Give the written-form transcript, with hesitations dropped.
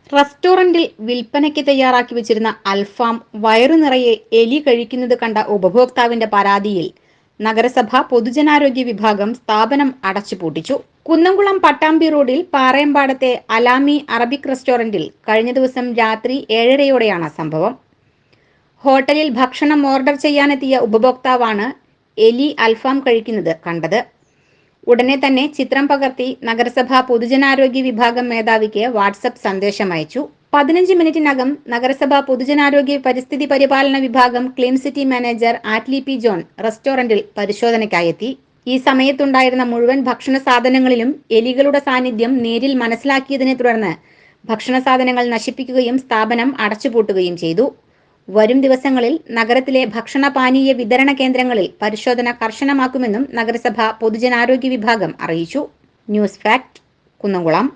റെസ്റ്റോറന്റിൽ വിൽപ്പനയ്ക്ക് തയ്യാറാക്കി വെച്ചിരുന്ന അൽഫാം വയറു നിറയെ എലി കഴിക്കുന്നത് കണ്ട ഉപഭോക്താവിന്റെ പരാതിയിൽ നഗരസഭ പൊതുജനാരോഗ്യ വിഭാഗം സ്ഥാപനം അടച്ചുപൂട്ടിച്ചു. കുന്നംകുളം പട്ടാമ്പി റോഡിൽ പാറയമ്പാടത്തെ അലാമി അറബിക് റെസ്റ്റോറന്റിൽ കഴിഞ്ഞ ദിവസം രാത്രി 7:30യോടെയാണ് സംഭവം. ഹോട്ടലിൽ ഭക്ഷണം ഓർഡർ ചെയ്യാനെത്തിയ ഉപഭോക്താവാണ് എലി അൽഫാം കഴിക്കുന്നത് കണ്ടത്. ഉടനെ തന്നെ ചിത്രം പകർത്തി നഗരസഭ പൊതുജനാരോഗ്യ വിഭാഗം മേധാവിക്ക് വാട്സപ്പ് സന്ദേശം അയച്ചു. 15 മിനിറ്റിനകം നഗരസഭ പൊതുജനാരോഗ്യ പരിസ്ഥിതി പരിപാലന വിഭാഗം clean city manager Attlee P John റെസ്റ്റോറന്റിൽ പരിശോധനയ്ക്കായെത്തി. ഈ സമയത്തുണ്ടായിരുന്ന മുഴുവൻ ഭക്ഷണ സാധനങ്ങളിലും എലികളുടെ സാന്നിധ്യം നേരിൽ മനസ്സിലാക്കിയതിനെ തുടർന്ന് ഭക്ഷണ സാധനങ്ങൾ നശിപ്പിക്കുകയും സ്ഥാപനം അടച്ചുപൂട്ടുകയും ചെയ്തു. വരും ദിവസങ്ങളിൽ നഗരത്തിലെ ഭക്ഷണപാനീയ വിതരണ കേന്ദ്രങ്ങളിൽ പരിശോധന കർശനമാക്കുമെന്നും നഗരസഭ പൊതുജനാരോഗ്യ വിഭാഗം അറിയിച്ചു. News fact, Kunnamkulam.